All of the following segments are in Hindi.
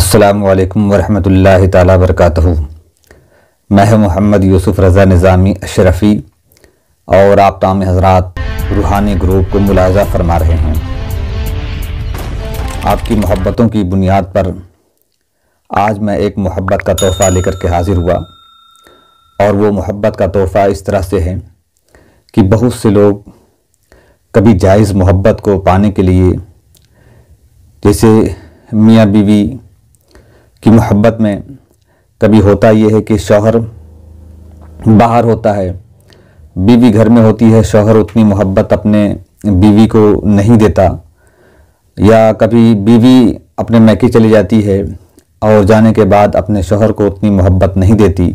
अस्सलामु अलैकुम वरहमतुल्लाहि ताला बरकातहू। मैं हूं मोहम्मद यूसुफ रज़ा निज़ामी अशरफ़ी और आप तमाम हज़रात रूहानी ग्रुप को मुलाहज़ा फरमा रहे हैं। आपकी मोहब्बतों की बुनियाद पर आज मैं एक मोहब्बत का तोहफ़ा लेकर के हाज़िर हुआ और वो मोहब्बत का तोहफ़ा इस तरह से है कि बहुत से लोग कभी जायज़ मोहब्बत को पाने के लिए, जैसे मियाँ बीवी की मोहब्बत में कभी होता ये है कि शौहर बाहर होता है, बीवी घर में होती है, शौहर उतनी मोहब्बत अपने बीवी को नहीं देता, या कभी बीवी अपने मैके चली जाती है और जाने के बाद अपने शौहर को उतनी मोहब्बत नहीं देती,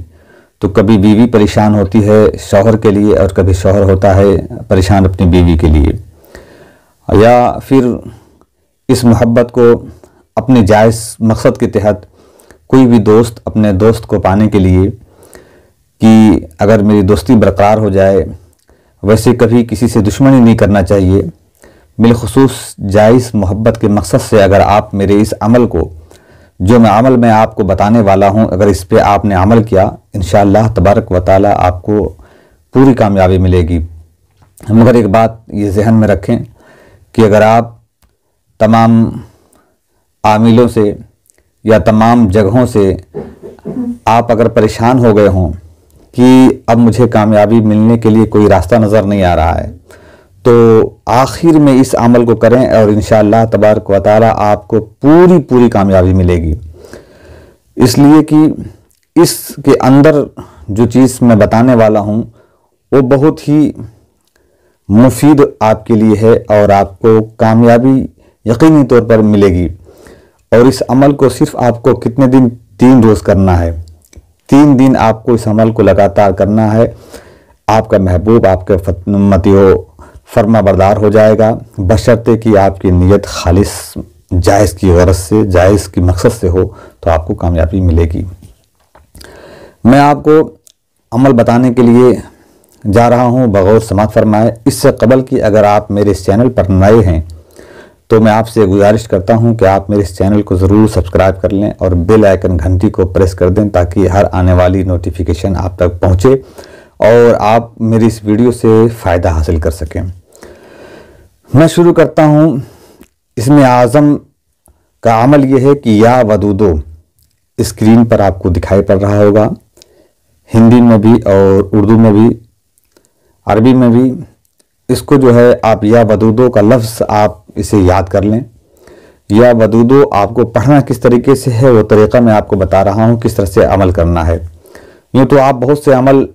तो कभी बीवी परेशान होती है शौहर के लिए और कभी शौहर होता है परेशान अपनी बीवी के लिए। या फिर इस मोहब्बत को अपने जायज़ मकसद के तहत कोई भी दोस्त अपने दोस्त को पाने के लिए कि अगर मेरी दोस्ती बरकरार हो जाए, वैसे कभी किसी से दुश्मनी नहीं करना चाहिए। बिलखुसूस जायज़ मोहब्बत के मकसद से अगर आप मेरे इस अमल को, जो मैं अमल में आपको बताने वाला हूं, अगर इस पे आपने अमल किया, इंशाअल्लाह तबारक व तआला आपको पूरी कामयाबी मिलेगी। मगर एक बात ये जहन में रखें कि अगर आप तमाम आमिलों से या तमाम जगहों से आप अगर परेशान हो गए हों कि अब मुझे कामयाबी मिलने के लिए कोई रास्ता नज़र नहीं आ रहा है, तो आखिर में इस अमल को करें और इंशाअल्लाह तबारक व तआला आपको पूरी कामयाबी मिलेगी। इसलिए कि इसके अंदर जो चीज़ मैं बताने वाला हूँ वो बहुत ही मुफीद आपके लिए है और आपको कामयाबी यकीनी तौर पर मिलेगी। और इस अमल को सिर्फ आपको कितने दिन, 3 रोज़ करना है। 3 दिन आपको इस अमल को लगातार करना है। आपका महबूब आपके मतियो फरमा बरदार हो जाएगा, बशर्ते कि आपकी नीयत खालिस जायज़ की गरज से, जायज़ की मकसद से हो, तो आपको कामयाबी मिलेगी। मैं आपको अमल बताने के लिए जा रहा हूँ, बगौर समात फरमाए। इससे कबल कि अगर आप मेरे इस चैनल पर नए हैं तो मैं आपसे गुजारिश करता हूं कि आप मेरे इस चैनल को ज़रूर सब्सक्राइब कर लें और बेल आइकन घंटी को प्रेस कर दें, ताकि हर आने वाली नोटिफिकेशन आप तक पहुंचे और आप मेरी इस वीडियो से फ़ायदा हासिल कर सकें। मैं शुरू करता हूं। इसमें आज़म का अमल यह है कि या वदूदो स्क्रीन पर आपको दिखाई पड़ रहा होगा, हिंदी में भी और उर्दू में भी, अरबी में भी। इसको जो है आप या वदूदो का लफ्ज़ आप इसे याद कर लें। या वदूदो आपको पढ़ना किस तरीके से है वो तरीक़ा मैं आपको बता रहा हूँ, किस तरह से अमल करना है। यूँ तो आप बहुत से अमल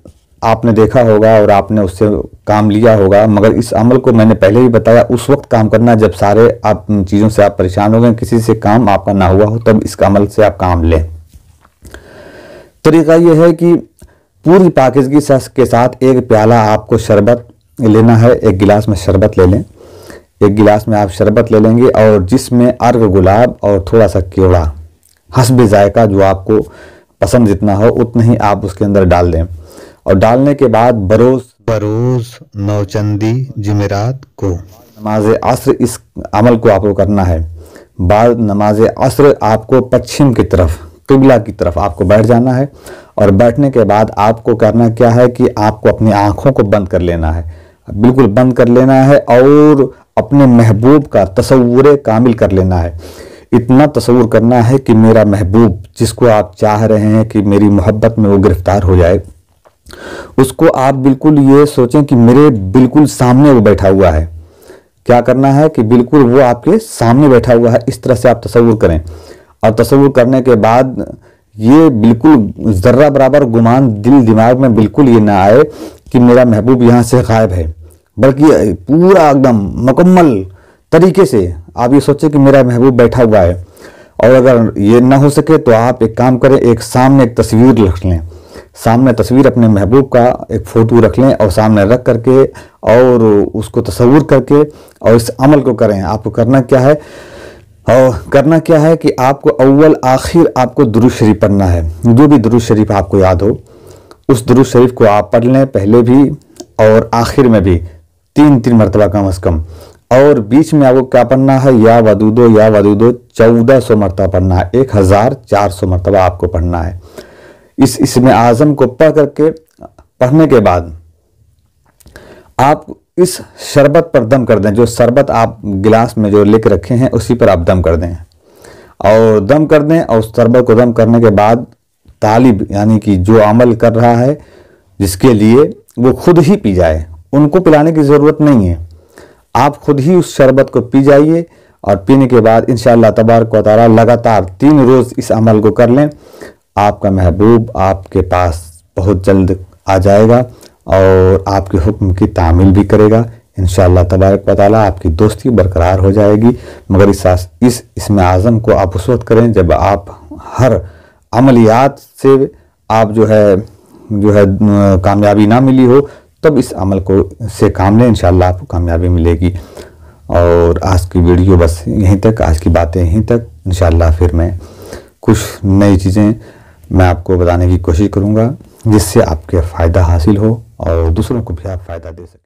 आपने देखा होगा और आपने उससे काम लिया होगा, मगर इस अमल को मैंने पहले ही बताया, उस वक्त काम करना जब सारे आप चीज़ों से आप परेशान हो गए, किसी से काम आपका ना हुआ हो, तब इस अमल से आप काम लें। तरीक़ा यह है कि पूरी पाकीज़गी के साथ एक प्याला आपको शरबत लेना है। एक गिलास में शरबत ले लें, एक गिलास में आप शरबत ले लेंगे और जिसमें अर्ग गुलाब और थोड़ा सा केवड़ा हस्ब जायका, जो आपको पसंद जितना हो उतना ही आप उसके अंदर डाल दें। और डालने के बाद बरोज़ नौचंदी जुमेरात को नमाज असर इस अमल को आपको करना है। बाद नमाज असर आपको पश्चिम की तरफ, किबला की तरफ आपको बैठ जाना है। और बैठने के बाद आपको करना क्या है कि आपको अपनी आँखों को बंद कर लेना है, बिल्कुल बंद कर लेना है और अपने महबूब का तसव्वुर कामिल कर लेना है। इतना तसव्वुर करना है कि मेरा महबूब, जिसको आप चाह रहे हैं कि मेरी मोहब्बत में वो गिरफ्तार हो जाए, उसको आप बिल्कुल ये सोचें कि मेरे बिल्कुल सामने वो बैठा हुआ है। क्या करना है कि बिल्कुल वो आपके सामने बैठा हुआ है, इस तरह से आप तसव्वुर करें। और तसव्वुर करने के बाद ये बिल्कुल ज़र्रा बराबर गुमान दिल दिमाग में बिल्कुल ये ना आए कि मेरा महबूब यहाँ से गायब है, बल्कि पूरा एकदम मुकम्मल तरीके से आप ये सोचें कि मेरा महबूब बैठा हुआ है। और अगर ये ना हो सके तो आप एक काम करें, एक सामने एक तस्वीर रख लें, सामने तस्वीर अपने महबूब का एक फ़ोटो रख लें और सामने रख करके और उसको तस्वीर करके और इस अमल को करें। आपको करना क्या है, और करना क्या है कि आपको अव्वल आखिर आपको दुरूद शरीफ पढ़ना है। जो भी दुरूद शरीफ आपको याद हो उस दुरूद शरीफ को आप पढ़ लें, पहले भी और आखिर में भी 3 मरतबा कम अज़ कम। और बीच में आपको क्या पढ़ना है, या वदूदो 1400 मरतबा पढ़ना है, 1400 मरतबा आपको पढ़ना है। इसमें आज़म को पढ़ने के बाद आप इस शरबत पर दम कर दें। जो शरबत आप गिलास में जो लेके रखे हैं उसी पर आप दम कर दें, और दम कर दें। और उस शरबत को दम करने के बाद तालिब यानी कि जो अमल कर रहा है जिसके लिए, वो खुद ही पी जाए, उनको पिलाने की ज़रूरत नहीं है। आप खुद ही उस शरबत को पी जाइए, और पीने के बाद इंशाअल्लाह तबारक व तआला लगातार 3 रोज़ इस अमल को कर लें। आपका महबूब आपके पास बहुत जल्द आ जाएगा और आपके हुक्म की तामील भी करेगा। इंशाअल्लाह तबारक व तआला आपकी दोस्ती बरकरार हो जाएगी। मगर इसमें आज़म को आप उस वक्त करें जब आप हर अमलियात से आप जो है कामयाबी ना मिली हो, तब इस अमल को से काम लें, इंशाअल्लाह आपको कामयाबी मिलेगी। और आज की वीडियो बस यहीं तक, आज की बातें यहीं तक। इंशाअल्लाह फिर मैं कुछ नई चीज़ें मैं आपको बताने की कोशिश करूँगा जिससे आपके फ़ायदा हासिल हो और दूसरों को भी आप फ़ायदा दे सकें।